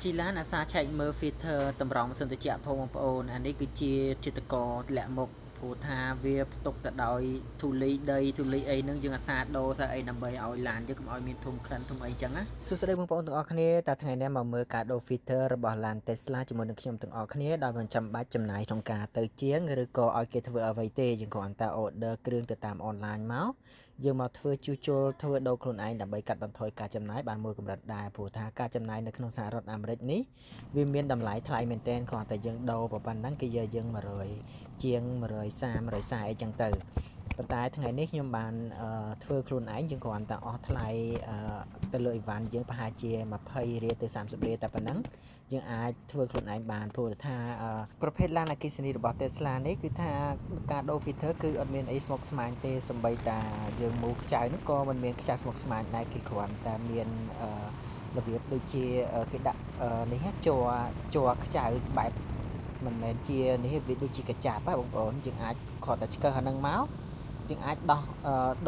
ជីឡានអាសាឆែកមើល filter តម្រង់សន្តិជាផងប្អូនអានេះគឺជាចិត្តកធ្លាក់មុខព្រោះថាវាផ្ទុកទៅដោយធូលីដីធូលីអីហ្នឹងយើងអាសាដូរស្អីអីដើម្បីឲ្យឡានយើងកុំឲ្យមានធុំក្លិនធុំអីចឹងណាសួស្តីបងប្អូនទាំងអស់គ្នាតើថ្ងៃនេះមកមើលការដូរ filter របស់ឡាន Tesla ជាមួយនឹងខ្ញុំទាំងអស់គ្នាដោយមិនចាំបាច់ចំណាយក្នុងការទៅជាងឬក៏ឲ្យគេធ្វើអ្វីទេយើងគ្រាន់តែ order គ្រឿងទៅតាម online មកយើងមកធ្វើជួសជុលធ្វើដូរខ្លួនឯងដើម្បីកាត់បន្ថយការចំណាយបានមួយកម្រិតដែរព្រោះថាការចំណាយនៅក្នុងសហរដ្ឋអាមេរិកនេះវាមានតម្លៃថ្លៃមែនទែនគ្រាន់តែយើងដូរប៉ុណ្ណឹងគេយកយើង100ជាង130 140អីចឹងទៅប៉ុន្តែថ្ងៃនេះខ្ញុំបានធ្វើខ្លួនឯងយើងគ្រាន់តែអស់ថ្លៃទៅលើអីវ៉ាន់យើងប្រហែលជា20រៀលទៅ30រៀលតែប៉ុណ្ណឹងយើងអាចធ្វើខ្លួនឯងបានព្រោះថាប្រភេទឡានអគ្គិសនីរបស់ Tesla នេះគឺថាការដូរ filter គឺអត់មានអីស្មុគស្មាញទេសូម្បីតាយើងមូលខ្ចៅនោះក៏មិនមានខ្ចៅស្មុគស្មាញដែរគេគ្រាន់តែមានរបៀបដូចជាគេដាក់នេះជ័រខ្ចៅបែបមិនមែនជានេះវាដូចជាកាចាប់ហ៎បងប្អូនយើងអាចគ្រាន់តែឆ្កឹះអានឹងមកយើងអាចដោះ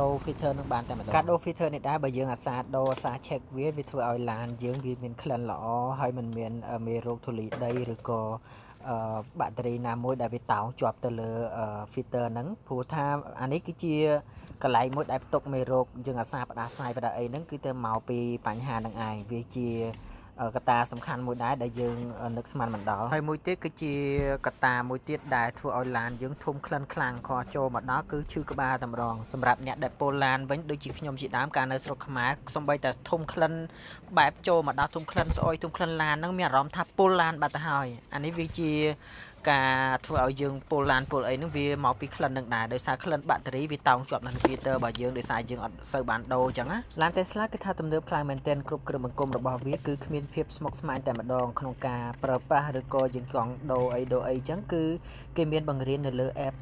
ដូរ filter នឹងបានតែម្ដងការដូរ filter នេះដែរបើយើងអាសាដូរអាសា check វាធ្វើឲ្យឡានយើងវាមានក្លិនល្អហើយមិនមានមេរោគធូលីដីឬក៏បាក់តេរីណាមួយដែលវាតោងជាប់ទៅលើ filter ហ្នឹងព្រោះថាអានេះគឺជាកន្លែងមួយដែលផ្ទុកមេរោគយើងអាសាផ្ដាសាយផ្ដាអីហ្នឹងគឺទៅមកពីបញ្ហាហ្នឹងឯងវាជាកត្តាសំខាន់មួយដែរដែលយើងនឹកស្មានមិនដល់ហើយមួយទៀតគឺជាកត្តាមួយទៀតដែលធ្វើឲ្យឡានយើងធំក្លិនខ្លាំងខចូលមកដល់គឺឈឺក្បាលតែម្ដងសម្រាប់អ្នកដែលពោលឡានវិញដូចជាខ្ញុំជាដើមកាលនៅស្រុកខ្មែរសំបីតែធំក្លិនបែបចូលមកដល់ធំក្លិនស្អុយធំក្លិនឡានហ្នឹងមានអារម្មណ៍ថាពុលឡានបាត់ទៅហើយអានេះវាជាការធ្វើឲ្យយើងពុលឡានពុលអីហ្នឹងវាមកពីក្លិននឹងដែរដោយសារក្លិនបាក់តេរីវាតោងជាប់នៅ filter របស់យើងដោយសារយើងអត់សូវបានដូរអញ្ចឹងណាឡាន Tesla គឺថាទំនើបខ្លាំងមែនទែនគ្រប់គ្រឿងបង្គុំរបស់វាគឺគ្មានភាពស្មុគស្មាញតែម្ដងក្នុងការប្រើប្រាស់ឬក៏យើងចង់ដូរអីអញ្ចឹងគឺគេមានបង្រៀននៅលើ app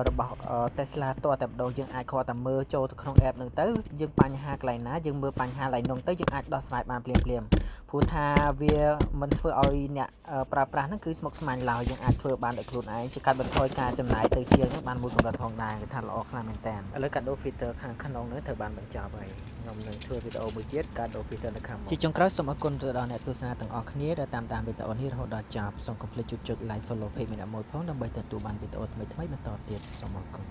របស់ Tesla តតែម្ដងយើងអាចគ្រាន់តែមើលចូលទៅក្នុង app ហ្នឹងទៅយើងបញ្ហាកន្លែងណាយើងមើលបញ្ហាកន្លែងនោះទៅយើងអាចដោះស្រាយបានភ្លាមព្រោះថាវាមិនធ្វើឲ្យអ្នកប្រើប្រាស់ហ្នឹងគឺស្មុគស្មាញឡើយយើងអាចធ្វើបានដោយខ្លួនឯងជាកាត់បន្ថយការចំណាយទៅជាងហ្នឹងបានមួយកម្រិតផងដែរគឺថាល្អខ្លាំងមែនតើឥឡូវកាត់ដូរ filter ខាងក្នុងហ្នឹងត្រូវបានបញ្ចប់ហើយខ្ញុំនឹងធ្វើវីដេអូមួយទៀតកាត់ដូរ filter នៅខាងមុខជាចុងក្រោយសូមអរគុណទៅដល់អ្នកទស្សនាទាំងអស់គ្នាដែលតាមវីដេអូនេះរហូតដល់ចប់សូមកុំភ្លេចចុច like follow page មានអមូលផងដើម្បីទទួលបានវីដេអូថ្មីៗបន្តទៀតសូមអរគុណ